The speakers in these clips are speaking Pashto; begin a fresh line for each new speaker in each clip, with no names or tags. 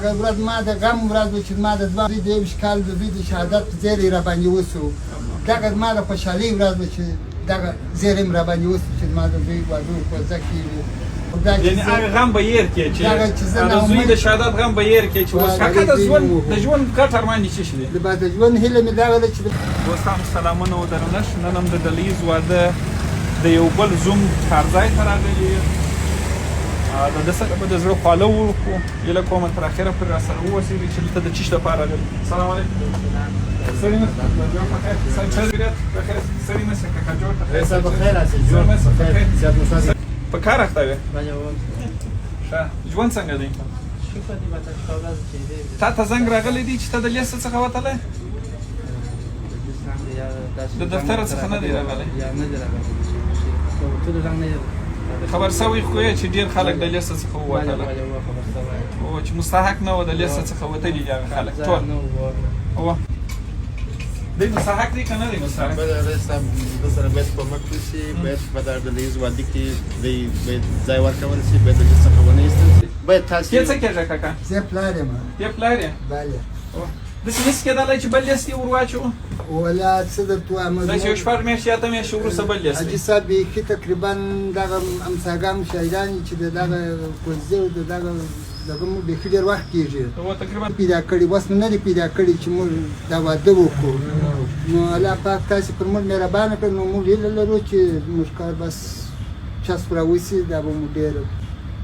هغه ورځ ما د غم ورځ وه چې ما د 22 کال د دوی د شهادت زیری راباندې وسو دغه زما د خوشحالۍ ورځ وه چې دغه زیری م راباندې وسو چې زما د دوی واده وکړه کېږي
یعنې هغه غم به هېر کړې چې د زوی د شهادت غم به هېر کړې چې اوس فقط د ژوند ګډ ارمان دې څه شي دی؟
د ژوند هیله مې دغه ده چې
دوستانو سلامونه و درنښت. نن هم د ډلییز واده د یو بل زوم ښارځای ته راغلي یو. د ده سره به د زړه خواله وکړو. هیله کوم تر اخره پورې راسره واوسېږئ چې دلته د چیش لپاره راغلي. سلام علیکم. سړي نسته بخیر. سړي نسته کاکا جوړ ته خیر.
صاحب بخیر هستید.
جوړ نسته بخیر.
زیاد مسافر
په کار اخته وې؟
بله وم.
ښه ژوند څنګه دی؟
شکر دی بته ښه ورځ چې دی.
تا ته زنګ راغلی دی چې ته د لیست څخه وتلی؟ د دفتر څخه نه دی راغلی؟
یا نه دی راغلی. ټول زنګ نه دی.
خبر سوی خو یې چې ډېر خلک د لیست څخه ووتله.
بله خبر سوی.
او چې مستحق نه و د لیست څخه وتلي دي هغه خلک ټول. او دی مستحق دی که نه دی مستحق؟
بله رئیس صاحب د سره باید کومک وشي، باید په دا ډلییز واده کې دی باید ځای ورکول شي، باید د لیست څخه ونه ایستل شي. باید تاسې
ته څه کېږه کاکا؟
زه پلار یم.
ته پلار یې؟
بله.
داسې نشي کېدلی چې بل لیست یې ور واچوو؟
ولا څه درته وایم
داسې یو شپږ میاشتې اته میاشتې وروسته بل لیست
حاجي صاحب بیخي تقریبا دغه امساګانو شاعران چې د دغه کوزدې او د دغه مو بیخي ډېر وخت کېږي
تقریبا
پیدا کړي، اوس مو نه دي پیدا کړي چې موږ دا واده وکړو. نو الله پاک تاسې پر موږ مهربانه کړ، نو موږ هیله لرو چې موږ کار بس چسپ راوسي، دا به مو ډېر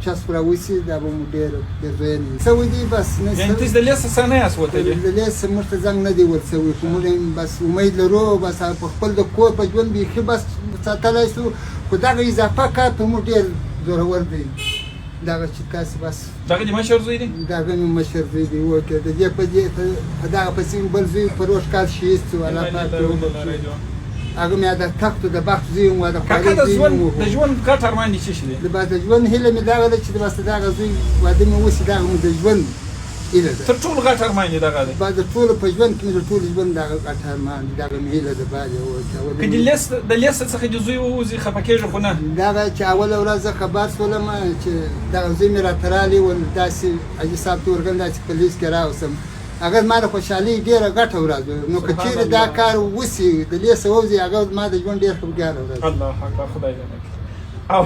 چسپ راوسي، دا به مو ډېر بېزوین وي. سوی دی بس نه
یعنې تاسې د لیست څخه نه یاست وتلي؟
د لیست موږ ته زنګ نه دی ورسوی، خو موږ بس امید لرو بس په خپل د کور په ژوند بیخي بس ساتلی شو، خو دغه اضافه کار په موږ ډېر زورور دی. دغه چې تاسې بس
دغه دې مشر زوی دی؟
دغه مې مشر زوی دی. اوکې د دې په دغه پسې مې بل زوی په روژ کال شهید شو. الله پاک هغه مې د تخت د بخت زوی و د
کاکا د ژوند ګډ ارمان دې څه شي دی؟
د ژوند هیله مې دغه ده چې بس دغه زوی واده مې وشي، دغه مې د ژوند هیله ده.
تر ټولو غټ ارمان یې دغه دی؟
د ټولو په ژوند کې مې د ټولو ژوند دغه غټ ارمان دی، دغه مې هیله ده.
که د لیست څخه دې زوی ووځي خفه کېږي خو نه؟
دغه چې اوله ورځ زه خبر شولم چې دغه زوی مې راته رالی و، داسې حاجي صاحب ته ورغلم داسې په لیست کې راوستم. هغه زما د خوشحالۍ ډېره ګټه ورځ وه. نو که چېرې دا کار وسي د لیست ووځي، هغه زما د ژوند ډېر خفګانه ورځ.
الله اکبر، خدای دې وکړي. او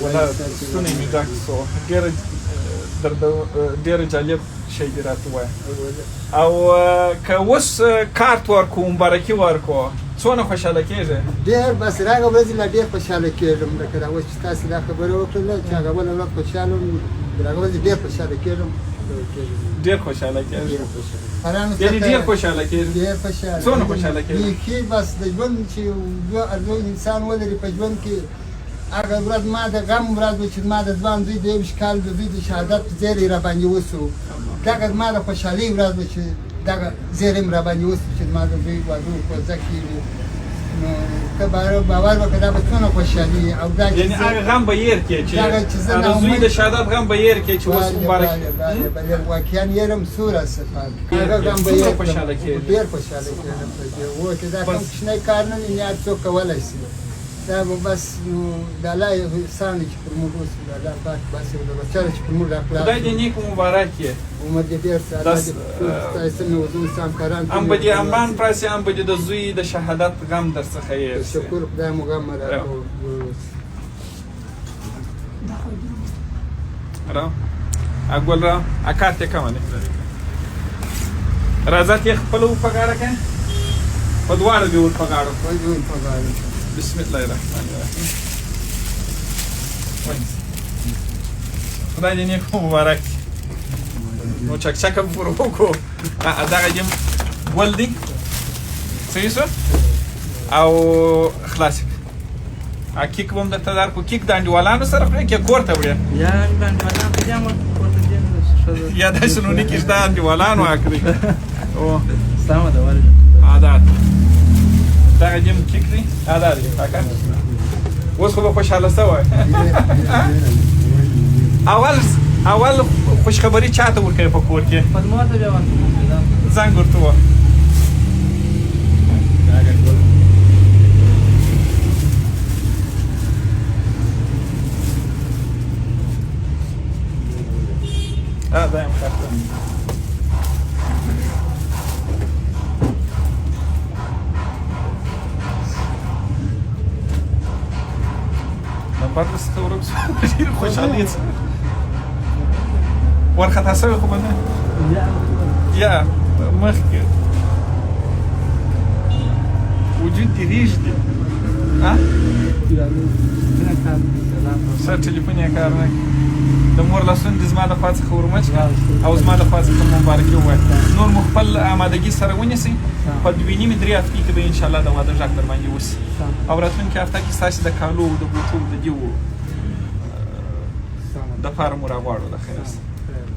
والله ستونی مې ډک شو. ډېره جالب شی دې راته ووایه. او که اوس کارت ورکړو، مبارکي ورکړو، څونه خوشحاله کېږې؟
ډېر بس هغه ورځې لا ډېر خوشحاله کېږم. لکه دا اوس چې تاسې دا خبره وکړله چې هغه بله ورځ خوشحاله وم، هغه ورځې ډېر خوشحاله کېږم.
ډېر خوشحاله کېږې؟
یعنې
ډېر خوشحاله کېږې؟
ډېر خوشحاله.
څونه خوشحاله کېږې؟
بیخي بس د ژوند چې یو انسان ولري په ژوند کې، هغه ورځ ما د غم ورځ وه چې ما د ځوان زوی د 22 کال د دوی د شهادت زیری راباندې وسو، دغه زما د خوشحالۍ ورځ وه چې دغه زیری م راباندې وسو چې زما د دوی واده وکړه کېږي. نو ته باور وکړه دا به څونه خوشحالي او دا
یعنې هغه غم به هېر کړې چې د زوی د شهادت غم به هېر کړې چې اوس مبارک.
بله واقعا یېرم سوره صفات هغه غم به هېر
خوشحاله کېږي؟
ډېر خوشحاله کېږم په دې. اوکې دا کوم کوچنی کار نه دی، هر څوک کولی شي. دا به بس نو د الله احسان دی چې پر موږ وسي، د الله پاک بس یو د بچره چې پر موږ راخلاص
خدای دې نیک مبارک یې.
عمر دې ډېر شه، الله دې ښایسته مې وزونه ستا همکاران
هم به دې امان پراسي، هم به دې د زوی د شهادت غم در څخه هېر شي.
شکر خدای مو غم مه راکړو.
را اګول را اکات یې کومه دی راځه ته خپل په غاړه کې په دواړو دې ور په غاړه. بسم الله الرحمن الرحیم. خدای دې نیک مبارک. نو چکچکه به ور وکړو. دغه دې ګل دی صحیح شو او خلاص کیک به هم درته درکړو. کیک د انډیوالانو سره خورې که کور ته وړې؟ یا داسې نو نه کېږي دا انډیوالانو اکړي. عادات دغه دې هم کیک دی. دا دی کاکا اوس خو به خوشحاله شوی. اول خوشخبري چا ته ورکوې په کور کې؟ زنګ ورته ووه. دا یم ښه کړه. نمبر څخه ورک شو. ډېر خوشحالي څه ورخطا شوی خو به نه یا مخکې وجود دې رېږدي ښه ټلیفون یې کار نه کوي. د مور لاسونه دې زما لخوا څخه ورمچ کړه او زما لخوا څخه مبارکي ووایه. نور مو خپل آمادګي سره ونیسئ. په 2.5 3 هفتې کې به انشاءالله د واده غږ در باندې وشي او راتلونکې هفته کې ستاسې د کالو د بوټو د دیو دپاره مو راغواړو. د خیر سره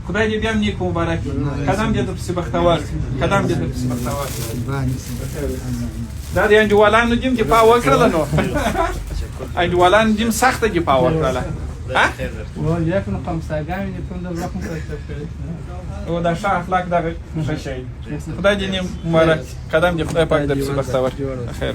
خدای دې بیا هم نیک مبارک کړي. قدم دې درپسې بختور کړي. قدم دې درپسې بختور کړي. دا د انډیوالانو دیم دفاع وکړله نو انډیوالانو دیم سخته دفاع وکړله.
یک نقم ساگامی نکنم در رقم کرده
او دا ښه اخلاق دغه ښه شی. خدای دې نیک مبارک. قدم دې خدای پاک درپسې بختور کړي. خیر